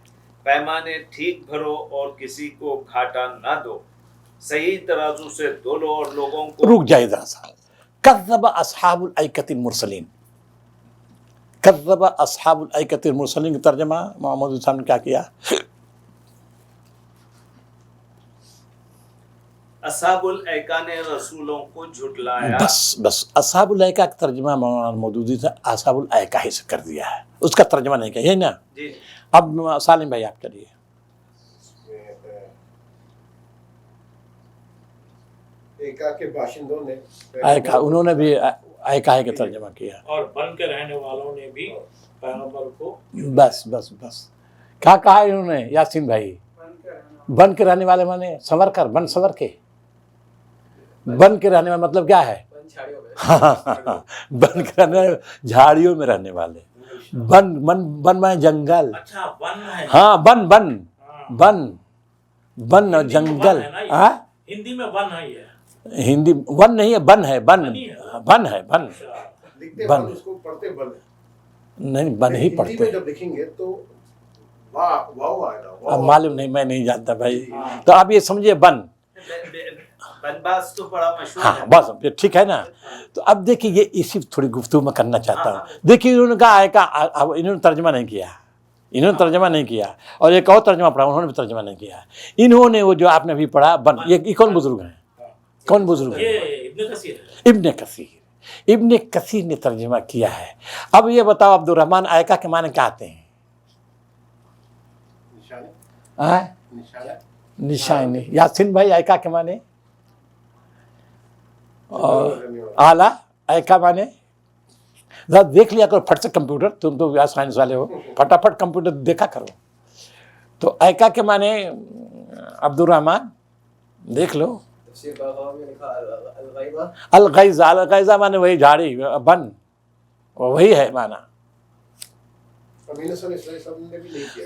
[SPEAKER 3] پیمانے ٹھیک بھرو اور کسی کو گھاٹا نہ دو، صحیح ترازو سے تولو اور لوگوں کو۔
[SPEAKER 1] رک جائے ذرا سا۔ کذب اصحاب الایکۃ المرسلین، کذب اصحاب الایکۃ المرسلین کا ترجمہ محمد صاحب نے کیا کیا؟
[SPEAKER 3] اصحاب الایکا نے رسولوں کو جھٹلایا۔
[SPEAKER 1] بس اصحاب الایکا کا ترجمہ مولانا مودودی سے اصحاب الایکا ہی سے کر دیا ہے، اس کا ترجمہ نہیں کیا، یہی نا؟
[SPEAKER 3] جی،
[SPEAKER 1] اب سالم بھائی آپ چلیے۔
[SPEAKER 4] ایکا کے باشندوں نے
[SPEAKER 1] ایکا، انہوں نے بھی ایکا ہے کا ترجمہ کیا،
[SPEAKER 2] اور بن کے رہنے والوں نے بھی پیغمبر کو۔
[SPEAKER 1] بس کیا کہا انہوں نے یاسین بھائی؟ بن کے رہنے والے مانے سنور کر، بن سنور کے، بن کے رہنے والے مطلب کیا ہے؟ بن کے رہنے والے، جھاڑیوں میں رہنے والے، بن مانے جنگل،
[SPEAKER 2] اچھا، ون ہے،
[SPEAKER 1] ہاں بن اور جنگل۔ ہاں،
[SPEAKER 2] ہندی میں ون ہے یہ،
[SPEAKER 1] ہندی ون نہیں ہے، بن ہے، بن
[SPEAKER 4] لکھتے بن، اس کو پڑھتے بن،
[SPEAKER 1] نہیں بن ہی
[SPEAKER 4] ہندی
[SPEAKER 1] پڑھتے
[SPEAKER 4] میں جب لکھیں گے تو واو آئے گا۔
[SPEAKER 1] اب معلوم نہیں، میں نہیں جانتا بھائی، تو آپ یہ سمجھیے بن،
[SPEAKER 3] بنباس تو بڑا مشہور
[SPEAKER 1] ہاں
[SPEAKER 3] ہے۔
[SPEAKER 1] بس ٹھیک ہے نا۔ تو اب دیکھیے یہ اسی تھوڑی گفتگو میں کرنا چاہتا ہوں۔ دیکھیے انہوں نے کہا ایکا، انہوں نے ترجمہ نہیں کیا، اور ایک اور ترجمہ پڑھا، انہوں نے بھی ترجمہ نہیں کیا۔ انہوں نے وہ جو آپ نے ابھی پڑھا بن، یہ کون بزرگ ہیں؟ کون بزرگ ہیں؟
[SPEAKER 2] یہ ابن کثیر ہے۔
[SPEAKER 1] ابن کثیر نے ترجمہ کیا ہے۔ اب یہ بتاؤ عبد الرحمن، ایکا کے معنی کیا آتے ہیں؟ نشانی۔ یاسین بھائی ایکا کے معنی؟ اعلیٰ ایکا معنی ذرا دیکھ لیا کرو پھٹ سے کمپیوٹر، تم تو سائنس والے ہو، پھٹافٹ کمپیوٹر دیکھا کرو۔ تو ایکا کے معنی عبد الرحمن دیکھ لو، الغیظہ معنی وہی جھاڑی، بن وہی ہے معنی۔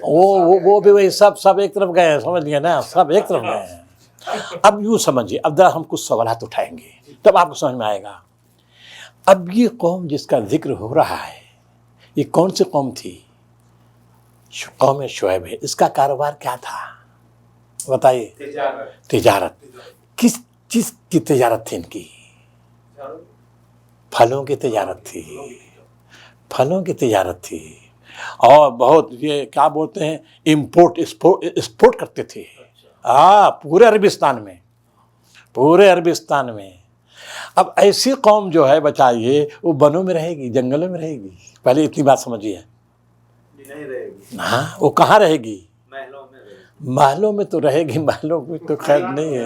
[SPEAKER 1] وہ بھی وہی سب ایک طرف گئے ہیں، سمجھ لیا نا، سب ایک طرف گئے ہیں۔ اب یوں سمجھیے، اب ذرا ہم کچھ سوالات اٹھائیں گے تب آپ کو سمجھ میں آئے گا۔ اب یہ قوم جس کا ذکر ہو رہا ہے، یہ کون سی قوم تھی؟ قوم شعیب ہے۔ اس کا کاروبار کیا تھا بتائیے؟ تجارت۔ کس چیز کی تجارت تھی ان کی؟ پھلوں کی تجارت تھی، پھلوں کی تجارت تھی، اور بہت یہ کیا بولتے ہیں، امپورٹ ایکسپورٹ کرتے تھے۔ ہاں، پورے عربستان میں۔ اب ایسی قوم جو ہے بچائیے، وہ بنوں میں رہے گی، جنگلوں میں رہے گی؟ پہلے اتنی بات سمجھیے۔
[SPEAKER 3] نہیں رہے گی،
[SPEAKER 1] ہاں، وہ کہاں رہے گی؟ محلوں میں تو رہے گی، محلوں میں تو خیر نہیں ہے.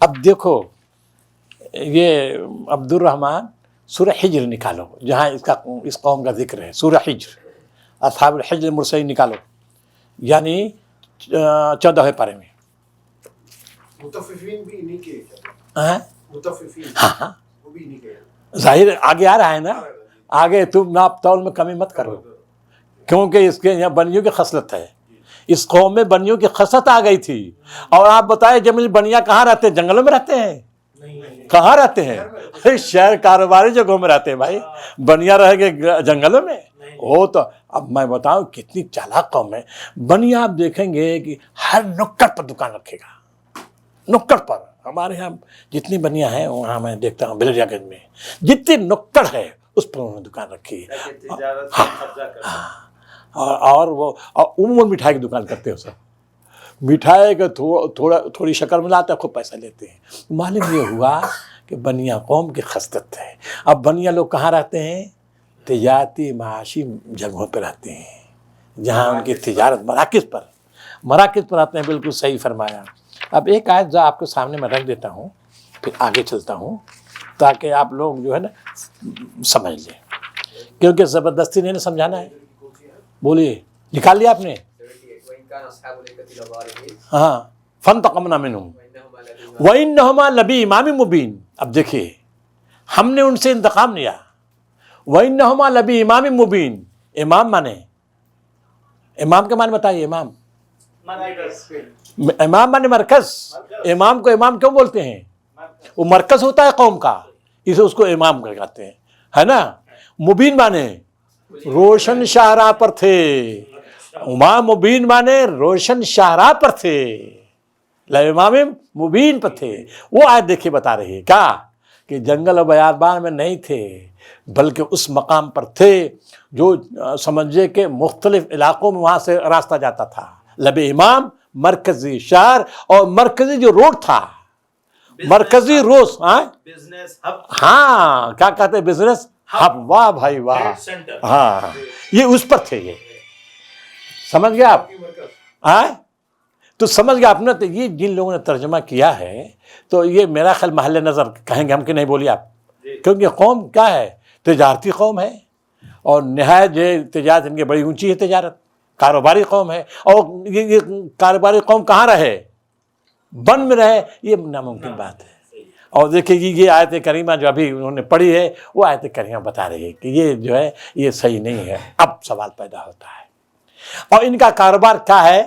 [SPEAKER 1] اب دیکھو یہ عبد الرحمن سورہ حجر نکالو جہاں اس قوم کا ذکر ہے. سورہ حجر، اصحاب الحجر المرسلین نکالو، یعنی 14 پارے میں.
[SPEAKER 4] متففین بھی انہی کے
[SPEAKER 1] ہاں
[SPEAKER 4] متففین
[SPEAKER 1] ہاں
[SPEAKER 4] وہ بھی انہی کے.
[SPEAKER 1] ظاہر آگے آ رہا ہے نا، آگے تم ناپ تول میں کمی مت کرو، کیونکہ اس کے یہاں بنیوں کی خصلت ہے. اس قوم میں بنیوں کی خصلت آ گئی تھی. اور آپ بتائیں جمیل بنیا کہاں رہتے ہیں؟ جنگلوں میں رہتے ہیں؟ کہاں رہتے ہیں؟ شہر کاروباری جگہوں میں رہتے ہیں بھائی. بنیا رہ گئے جنگلوں میں؟ وہ تو اب میں بتاؤں کتنی چالاک قوم ہے. بنیا آپ دیکھیں گے کہ ہر نکڑ پر دکان رکھے گا، نکڑ پر. ہمارے یہاں جتنی بنیا ہیں وہاں میں دیکھتا ہوں بلریا گنج میں جتنی نکڑ ہے اس پر انہوں نے دکان رکھی ہے.
[SPEAKER 3] تجارت کا قبضہ کرتے ہیں.
[SPEAKER 1] اور وہ عموماً مٹھائی کی دکان کرتے ہو سب. مٹھائی کا تھوڑی شکل ملاتے ہیں، خوب پیسہ لیتے ہیں. معلوم یہ ہوا کہ بنیا قوم کی خصلت ہے. اب بنیا لوگ کہاں رہتے ہیں؟ تجارتی معاشی جگہوں پہ رہتے ہیں جہاں ان کی تجارت مراکز پر آتے ہیں. بالکل صحیح فرمایا. اب ایک آیت جو آپ کے سامنے میں رکھ دیتا ہوں، پھر آگے چلتا ہوں تاکہ آپ لوگ جو ہے نا سمجھ لیں، کیونکہ زبردستی نہیں سمجھانا ہے. بولیے، نکال لیا آپ نے؟ ہاں. فانتقمنا منہم وانہما لبی امام مبین. اب دیکھیے ہم نے ان سے انتقام لیا. وانہما لبی امام مبین. امام مانے، امام کے معنی بتائیے. امام مانے مرکز. امام کو امام کیوں بولتے ہیں؟ وہ مرکز ہوتا ہے قوم کا، اسے اس کو امام کہتے ہیں، ہے نا. مبین مانے روشن شاہراہ پر تھے. امام مبین مانے روشن شاہراہ پر تھے، امام مبین پر تھے. وہ آیت دیکھیے بتا رہی ہے کیا کہ جنگل و بیابان میں نہیں تھے بلکہ اس مقام پر تھے جو سمجھے کہ مختلف علاقوں میں وہاں سے راستہ جاتا تھا. لب امام، مرکزی شہر، اور مرکزی جو روڈ تھا، مرکزی روز.
[SPEAKER 3] Business hub.
[SPEAKER 1] ہاں کیا کہتے ہیں؟ Business hub. واہ بھائی واہ. ہاں یہ اس پر تھے. یہ سمجھ گئے آپ؟ تو سمجھ گئے آپ نے. تو یہ جن لوگوں نے ترجمہ کیا ہے تو یہ میرا خیال محل نظر کہیں گے ہم کہ نہیں. بولیے آپ. کیونکہ قوم کیا ہے؟ تجارتی قوم ہے، اور نہایت جو تجارت ان کی بڑی اونچی ہے. تجارت کاروباری قوم ہے، اور یہ کاروباری قوم کہاں رہے؟ بن میں رہے. یہ ناممکن بات ہے. اور دیکھیں یہ آیت کریمہ جو ابھی انہوں نے پڑھی ہے وہ آیت کریمہ بتا رہی ہے کہ یہ جو ہے یہ صحیح نہیں ہے. اب سوال پیدا ہوتا ہے، اور ان کا کاروبار کیا ہے؟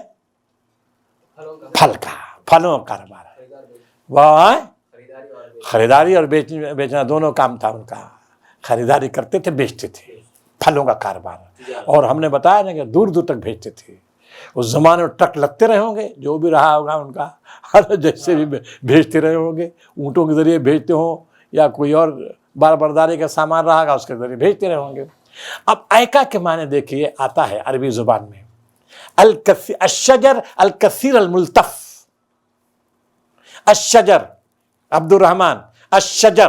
[SPEAKER 1] پھل کا، پھلوں کا کاروبار ہے. وہ خریداری اور بیچنا دونوں کام تھا ان کا. خریداری کرتے تھے، بیچتے تھے. پھلوں کا کاروبار. اور ہم نے بتایا نا کہ دور دور تک بھیجتے تھے. اس زمانے میں ٹرک لگتے رہے ہوں گے، جو بھی رہا ہوگا ان کا، جیسے بھی بھیجتے رہے ہوں گے. اونٹوں کے ذریعے بھیجتے ہوں یا کوئی اور بار برداری کا سامان رہا گا اس کے ذریعے بھیجتے رہے ہوں گے. اب ایکا کے معنی دیکھیے آتا ہے عربی زبان میں الشجر الکثیر الملتف. الشجر عبد الرحمن، الشجر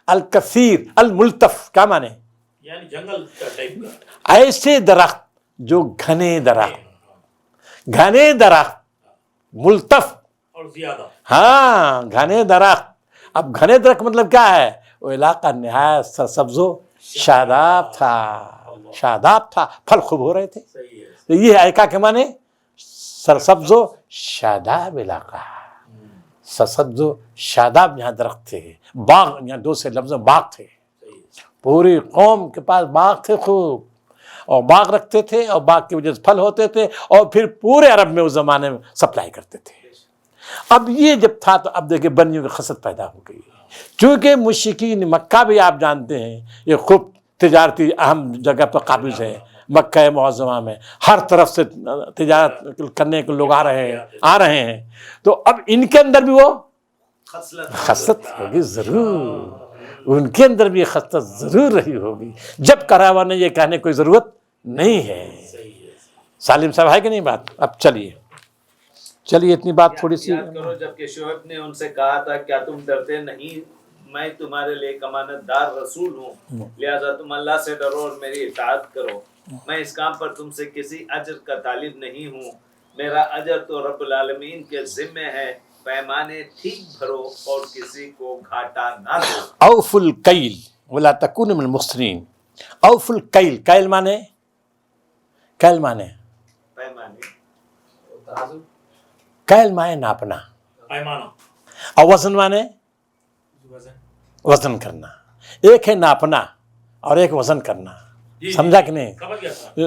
[SPEAKER 1] الکثیر الملتف کیا معنی؟
[SPEAKER 2] یعنی جنگل کا ٹائپ کا.
[SPEAKER 1] ایسے درخت جو گھنے درخت ملتف
[SPEAKER 2] اور زیادہ.
[SPEAKER 1] ہاں گھنے درخت. اب گھنے درخت مطلب کیا ہے؟ وہ علاقہ نہایت سرسبز و شاداب تھا، پھل خوب ہو رہے تھے.
[SPEAKER 2] صحیح ہے.
[SPEAKER 1] تو یہ ایکا کے معنی سرسبز و شاداب علاقہ. سرسبز و شاداب یہاں درخت تھے. باغ، یہاں دو سے لفظ باغ تھے. پوری قوم کے پاس باغ تھے خوب، اور باغ رکھتے تھے، اور باغ کی وجہ سے پھل ہوتے تھے، اور پھر پورے عرب میں اس زمانے میں سپلائی کرتے تھے. اب یہ جب تھا تو اب دیکھیں بنیوں کی خصلت پیدا ہو گئی. چونکہ مشرکین مکہ بھی آپ جانتے ہیں یہ خوب تجارتی اہم جگہ پر قابض ہے. مکہ معظمہ میں ہر طرف سے تجارت کرنے کے لوگ آ رہے ہیں. تو اب ان کے اندر بھی وہ خصلت ہوگی ضرور. ان کے اندر بھی خصلت ضرور رہی ہوگی. جب کرا ہوا نہیں یہ کہنے کی کوئی ضرورت نہیں ہے. سالم صاحب ہے کہ نہیں بات؟ اب چلیے اتنی بات تھوڑی سی.
[SPEAKER 3] یاد کرو جب کہ شعیب نے ان سے کہا تھا کیا تم ڈرتے نہیں، میں تمہارے لیے ایک امانت دار رسول ہوں، لہٰذا تم اللہ سے ڈرو اور میری اطاعت کرو. میں اس کام پر تم سے کسی اجر کا طالب نہیں ہوں، میرا اجر تو رب العالمین کے ذمے ہے، پیمانے ٹھیک بھرو اور کسی کو گھاٹا نہ دو۔
[SPEAKER 1] اوف الکیل ولا تکون من المخسرین۔ اوف الکیل، کیل مانے
[SPEAKER 3] پیمانے
[SPEAKER 1] کیل مانے ناپنا،
[SPEAKER 2] پیمانہ،
[SPEAKER 1] اور وزن مانے
[SPEAKER 2] وزن،
[SPEAKER 1] وزن کرنا۔ ایک ہے ناپنا اور ایک وزن کرنا، سمجھا کہ نہیں؟
[SPEAKER 2] سمجھ گیا صاحب۔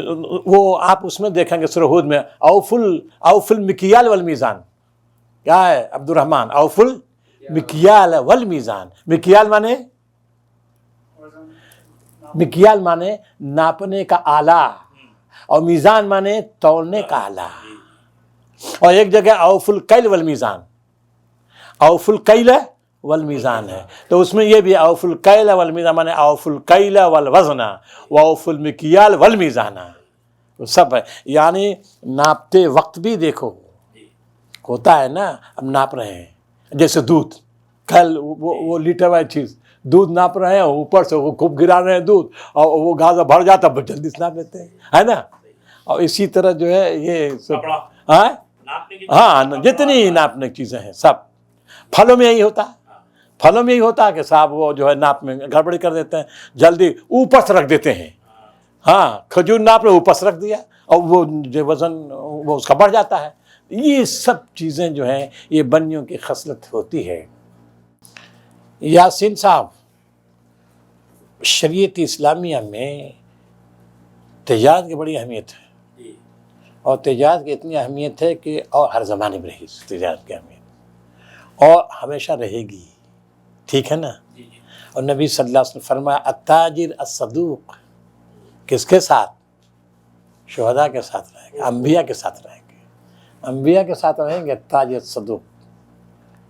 [SPEAKER 1] وہ آپ اس میں دیکھیں گے سورہ ہود میں اوف المکیال والمیزان، کیا ہے عبد الرحمن؟ اوف المکیال والمیزان۔ مکیال مانے ناپنے کا آلہ، اور میزان مانے تولنے کا آلہ۔ اور ایک جگہ اوف الکیل والمیزان، اوف الکیل والمیزان ہے، تو اس میں یہ بھی اوف الکیل والمیزان مانے اوف الکیل والوزن واوف المکیال والمیزان، وہ سب ہے۔ یعنی ناپتے وقت بھی دیکھو، ہوتا ہے نا، اب ناپ رہے ہیں جیسے دودھ، کل وہ لیٹر والی چیز دودھ ناپ رہے ہیں، اوپر سے وہ خوب گرا رہے ہیں دودھ، اور وہ گازا بھر جاتا ہے، جلدی سے ناپ لیتے ہیں، ہے نا۔ اور اسی طرح جو ہے یہ سب،
[SPEAKER 2] کپڑا،
[SPEAKER 1] ہاں
[SPEAKER 2] ناپنے کی
[SPEAKER 1] ہاں جتنی ناپنے کی چیزیں ہیں سب۔ پھلوں میں یہی ہوتا ہے، پھلوں میں یہی ہوتا ہے کہ صاحب وہ جو ہے ناپ میں گڑبڑی کر دیتے ہیں، جلدی اوپر سے رکھ دیتے ہیں۔ ہاں کھجور ناپ رہے اوپر سے رکھ دیا، اور وہ جو وزن وہ اس کا بڑھ جاتا ہے۔ یہ سب چیزیں جو ہیں یہ بنیوں کی خصلت ہوتی ہے۔ یاسین صاحب، شریعت اسلامیہ میں تجارت کی بڑی اہمیت ہے،
[SPEAKER 2] جی،
[SPEAKER 1] اور تجارت کی اتنی اہمیت ہے کہ اور ہر زمانے میں رہی تجارت کی اہمیت، اور ہمیشہ رہے گی، ٹھیک ہے نا۔
[SPEAKER 2] جی جی،
[SPEAKER 1] اور نبی صلی اللہ علیہ وسلم فرمایا التاجر الصدوق، کس کے ساتھ؟ شہداء کے ساتھ رہیں گے، انبیاء کے ساتھ رہیں گے، انبیاء کے ساتھ رہیں گے تاجر الصدوق،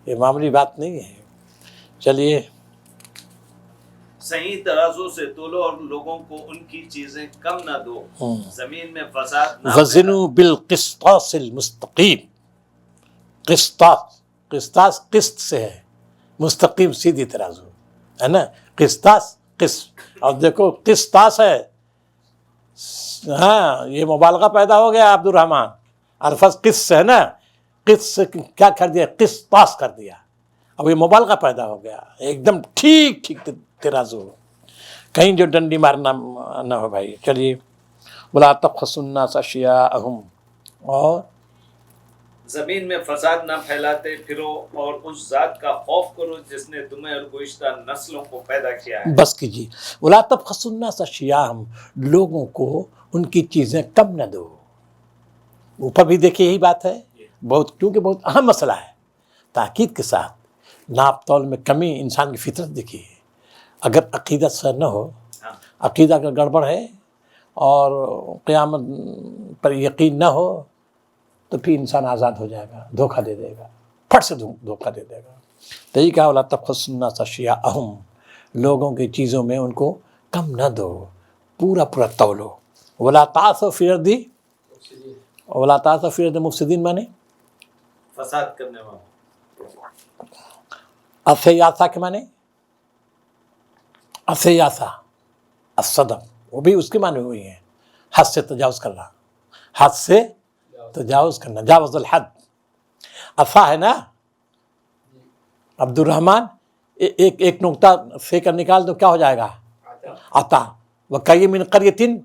[SPEAKER 1] یہ معمولی بات نہیں ہے۔ چلیے،
[SPEAKER 3] صحیح ترازو سے تولو اور لوگوں کو ان کی چیزیں کم نہ دو، زمین میں فساد نہ
[SPEAKER 1] وزنوا بالقسطاس المستقیم، قسطاس قسط سے ہے، مستقیم سیدھی ترازو ہے نا، قسطاس قسط، اور دیکھو قسطاس ہے، ہاں یہ مبالغہ پیدا ہو گیا عبد الرحمن، الفاظ قسط سے ہے نا، قسط سے کیا کر دیا؟ قسطاس کر دیا، اب یہ مبالغہ پیدا ہو گیا، ایک دم ٹھیک ٹھیک ترازو، کہیں جو ڈنڈی مارنا نہ ہو بھائی۔ چلیے، ولا تبخسوا الناس اشیاءهم، اور
[SPEAKER 3] زمین میں فساد نہ پھیلاتے پھرو اور اس ذات کا خوف کرو جس نے تمہیں اور گزشتہ نسلوں کو پیدا کیا ہے۔
[SPEAKER 1] بس کیجیے، ولا تبخسوا الناس اشیاءهم، لوگوں کو ان کی چیزیں کم نہ دو۔ اوپر بھی دیکھیے یہی بات ہے، بہت، کیونکہ بہت اہم مسئلہ ہے، تاکید کے ساتھ۔ ناپ تول میں کمی انسان کی فطرت دیکھیے، اگر عقیدت سے نہ ہو، عقیدہ کا گڑبڑ ہے اور قیامت پر یقین نہ ہو، تو پھر انسان آزاد ہو جائے گا، دھوکہ دے دے گا، پھٹ سے دھوکہ دے دے گا۔ تو یہ کہا ولا تبخسوا الناس اشیاءهم، لوگوں کی چیزوں میں ان کو کم نہ دو، پورا پورا تولو۔ ولا تعثوا فی الارض، ولا تعثوا فی الارض مفسدین مانے
[SPEAKER 3] فساد کرنے والا۔
[SPEAKER 1] السیاسہ کے معنی، السیاسہ الصدم، وہ بھی اس کے معنی ہوئی ہیں، حد سے تجاوز کرنا، حد سے تجاوز کرنا، جاوز الحد۔ افا ہے نا عبد الرحمن، ایک نقطہ سے کر نکال دو کیا ہو جائے گا؟ عطا۔ وَكَيٍّ مِّن قَرْيَةٍ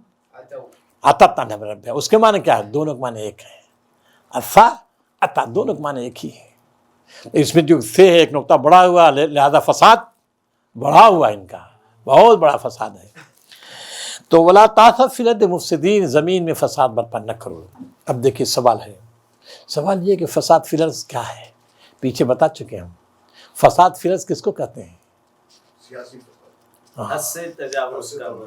[SPEAKER 1] عَتَتْ عَنْ أَمْرِ رَبِّهَا، اس کے معنی کیا ہے؟ دونوں کے معنی ایک ہے، افا عطا، دونوں کے معنی ایک ہی ہے۔ اس میں جو سے ہے ایک نقطہ بڑا ہوا، لہذا فساد بڑھا ہوا ان کا، بہت بڑا فساد ہے۔ تو ولا تعثوا فی الارض مفسدین، زمین میں فساد برپا نہ کرو۔ اب دیکھیے سوال ہے، سوال یہ کہ فساد فی الارض کیا ہے؟ پیچھے بتا چکے ہم، فساد فی الارض کس کو کہتے ہیں؟
[SPEAKER 4] سیاسی فساد۔
[SPEAKER 3] حد سے تجاوز کرنا۔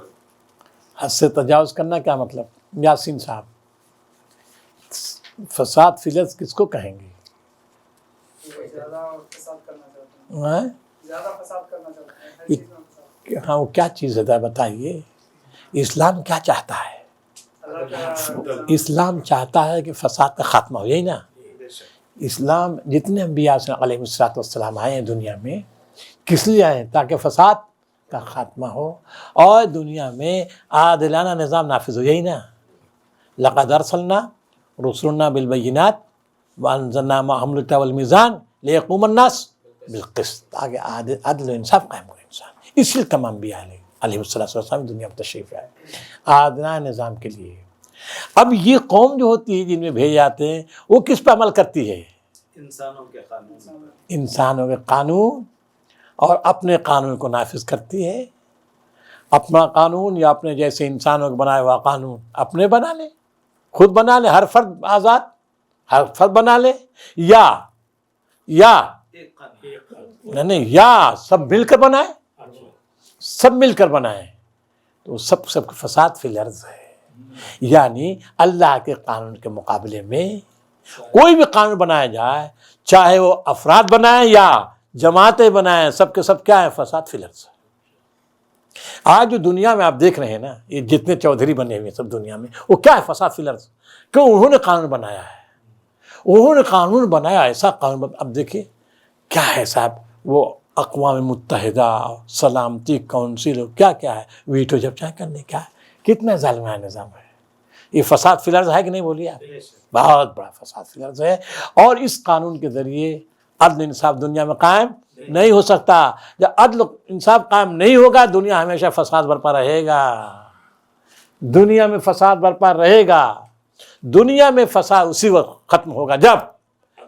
[SPEAKER 1] حد سے تجاوز کرنا کیا مطلب؟ یاسین صاحب، فساد فی الارض کس کو کہیں گے؟
[SPEAKER 5] زیادہ فساد کرنا چاہتے ہیں،
[SPEAKER 1] ہاں؟
[SPEAKER 5] زیادہ فساد کرنا چاہتے ہیں، ہر چیز میں فساد۔
[SPEAKER 1] ہاں، وہ کیا چیز ہے بتائیے، اسلام کیا چاہتا ہے؟
[SPEAKER 5] اللہ کا
[SPEAKER 1] اسلام چاہتا ہے کہ فساد کا خاتمہ ہو، یہی نا؟ اسلام جتنے انبیاء علیہ الصلوۃ والسلام آئے ہیں دنیا میں، کس لیے آئے ہیں؟ تاکہ فساد کا خاتمہ ہو اور دنیا میں عادلانہ نظام نافذ ہو. یہی نا لقد ارسلنا رسلنا بالبینات وانزلنا معهم الکتاب والمیزان لیقوم الناس بالقسط. آگے عدل و انصاف قائم کرے انسان. اس لیے تمام انبیاء علیہ السلام دنیا میں تشریف لائے عادلانہ نظام کے لیے. اب یہ قوم جو ہوتی ہے جن میں بھیجے جاتے ہیں وہ کس پہ عمل کرتی ہے؟
[SPEAKER 3] انسانوں کے قانون.
[SPEAKER 1] انسانوں کے قانون اور اپنے قانون کو نافذ کرتی ہے. اپنا قانون یا اپنے جیسے انسانوں کو بنایا ہوا قانون اپنے بنا لے, خود بنا لے, ہر فرد آزاد, ہر فرد بنا لے, یا
[SPEAKER 3] ایک قانون.
[SPEAKER 1] نہیں یا سب مل کر بنائے, سب مل کر بنائے تو سب فساد فی الارض ہے. یعنی اللہ کے قانون کے مقابلے میں کوئی بھی قانون بنایا جائے, چاہے وہ افراد بنائیں یا جماعتیں بنائیں, سب کے سب کیا ہے؟ فساد فی الارض. آج جو دنیا میں آپ دیکھ رہے ہیں نا, یہ جتنے چودھری بنے ہوئے ہیں سب دنیا میں, وہ کیا ہے؟ فساد فی الارض. کیوں؟ انہوں نے قانون بنایا ہے, انہوں نے قانون بنایا, ایسا قانون. اب دیکھیے کیا ہے صاحب, وہ اقوام متحدہ, سلامتی کونسل, کیا ہے, ویٹو جب چاہے کرنے, کیا ہے, کتنا ظالمانہ نظام ہے. یہ فساد فی الارض ہے کہ نہیں؟ بولیے آپ. بہت بڑا فساد فی الارض ہے. اور اس قانون کے ذریعے عدل انصاف دنیا میں قائم نہیں ہو سکتا. جب عدل انصاف قائم نہیں ہوگا دنیا ہمیشہ فساد برپا رہے گا. دنیا میں فساد برپا رہے گا. دنیا میں فساد اسی وقت ختم ہوگا جب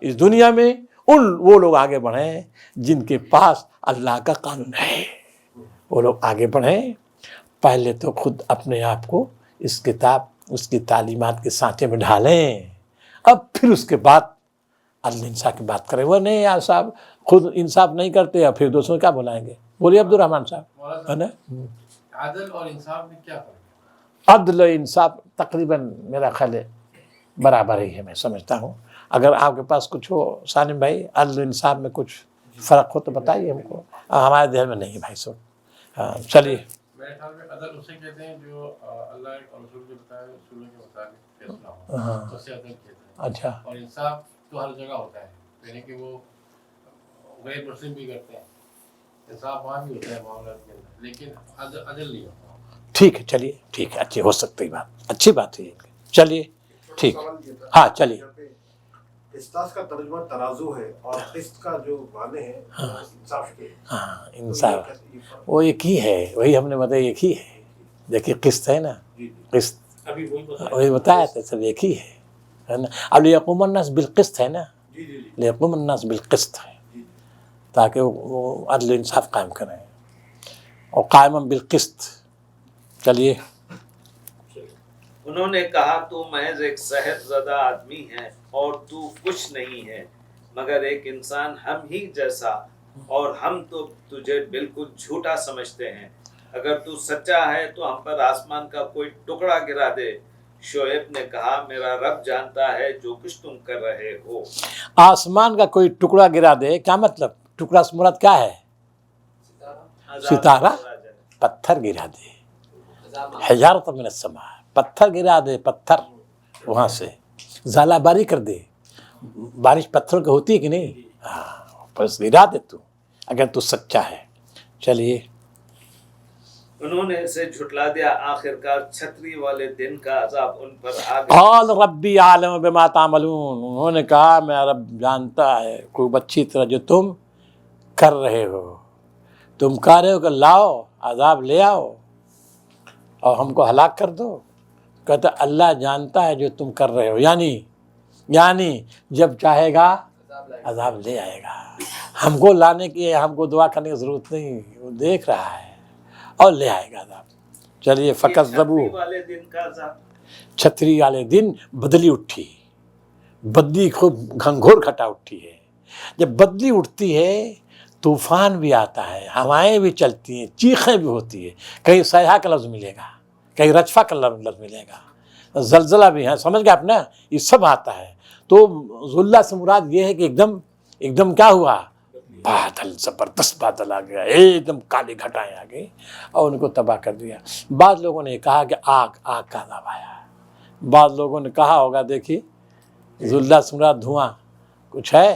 [SPEAKER 1] اس دنیا میں وہ لوگ آگے بڑھیں جن کے پاس اللہ کا قانون ہے. وہ لوگ آگے بڑھیں, پہلے تو خود اپنے آپ کو اس کتاب, اس کی تعلیمات کے سانچے میں ڈھالیں, اب پھر اس کے بعد عدل انصاف کی بات کریں. وہ نہیں یار صاحب خود انصاف نہیں کرتے یا پھر دوسروں کیا بلائیں گے؟ بولیے عبد الرحمن صاحب. ہے نا,
[SPEAKER 2] عدل اور انصاف میں کیا فرق ہے؟
[SPEAKER 1] عدل و انصاف تقریباً میرا خیال ہے برابر ہی ہے, میں سمجھتا ہوں. اگر آپ کے پاس کچھ ہو سالم بھائی, عدل و انصاف میں کچھ فرق ہو تو بتائیے ہم کو. ہمارے ذہن میں نہیں بھائی سب. ہاں چلیے.
[SPEAKER 2] میرے خیال میں عدل اسے کہتے ہیں جو اللہ اور رسول کے بتائے رسولوں کے مطابق فیصلہ ہو, اسے عدل کہتے ہیں.
[SPEAKER 1] اچھا,
[SPEAKER 2] اور انصاف تو ہر جگہ ہوتا ہے, یعنی کہ وہ غیر مسلم بھی کرتے ہیں, انصاف وہاں بھی ہوتا ہے معاملات کے اندر, لیکن عدل نہیں ہوتا.
[SPEAKER 1] ٹھیک ہے, چلیے ٹھیک ہے, اچھی ہو سکتی بات, اچھی بات ہے. چلیے ٹھیک, ہاں چلیے.
[SPEAKER 4] قسطاس کا ترجمہ ترازو ہے اور قسط کا جو معنی ہے انصاف کے.
[SPEAKER 1] ہاں انصاف وہ ایک ہی ہے, وہی ہم نے بتایا ایک ہی ہے. دیکھیے قسط ہے نا, قسط
[SPEAKER 2] ابھی
[SPEAKER 1] وہی بتایا تھا, سب ایک ہی ہے نا. اب لیقوم الناس بالقسط ہے نا, لیقوم الناس بالقسط ہے تاکہ وہ عدل انصاف قائم کریں, اور قائم بالقسط. چلیے.
[SPEAKER 3] انہوں نے کہا تو محض ایک صحت زدہ آدمی ہے اور تو کچھ نہیں ہے مگر ایک انسان ہم ہی جیسا, اور ہم تو تجھے بالکل جھوٹا سمجھتے ہیں. اگر تو سچا ہے تو ہم پر آسمان کا کوئی ٹکڑا گرا دے. شعیب نے کہا میرا رب جانتا ہے جو کچھ تم کر رہے ہو.
[SPEAKER 1] آسمان کا کوئی ٹکڑا گرا دے, کیا مطلب؟ ٹکڑا سے مراد کیا ہے؟ ستارہ. پتھر گرا دے, حجارۃ من السماء, پتھر گرا دے, پتھر وہاں سے ژالہ باری کر دے. بارش پتھروں کی ہوتی ہے کہ نہیں؟ ہاں, بس گرا دے تو اگر تو سچا ہے. چلیے.
[SPEAKER 3] انہوں نے اسے جھٹلا دیا. آخرکار چھتری والے دن کا عذاب ان پر آ گیا.
[SPEAKER 1] قال ربی عالم بما تعملون, انہوں نے کہا میرا رب جانتا ہے خوب اچھی طرح جو تم کر رہے ہو. تم کہہ رہے ہو کہ لاؤ عذاب لے آؤ اور ہم کو ہلاک کر دو. کہتا اللہ جانتا ہے جو تم کر رہے ہو, یعنی جب چاہے گا عذاب لے آئے گا. ہم کو لانے کی, ہم کو دعا کرنے کی ضرورت نہیں, وہ دیکھ رہا ہے اور لے آئے گا عذاب. چلیے. فکذبوا,
[SPEAKER 3] چھتری والے دن کا عذاب.
[SPEAKER 1] چھتری والے دن بدلی اٹھی, بدلی خوب گھنگھور کھٹا اٹھی ہے. جب بدلی اٹھتی ہے طوفان بھی آتا ہے, ہوائیں بھی چلتی ہیں, چیخیں بھی ہوتی ہے, کہیں صیحہ کا لفظ ملے گا, کہیں رجفہ کا لفظ ملے گا, زلزلہ بھی ہے. سمجھ گئے آپ نا, یہ سب آتا ہے. تو ذلہ سے مراد یہ ہے کہ ایک دم کیا ہوا, بادل, زبردست بادل آ گیا, ایک دم کالی گھٹائیں آ گئی اور ان کو تباہ کر دیا. بعض لوگوں نے کہا کہ آگ کا عذاب آیا. بعض لوگوں نے کہا ہوگا دیکھیے ذلہ سے مراد دھواں کچھ ہے.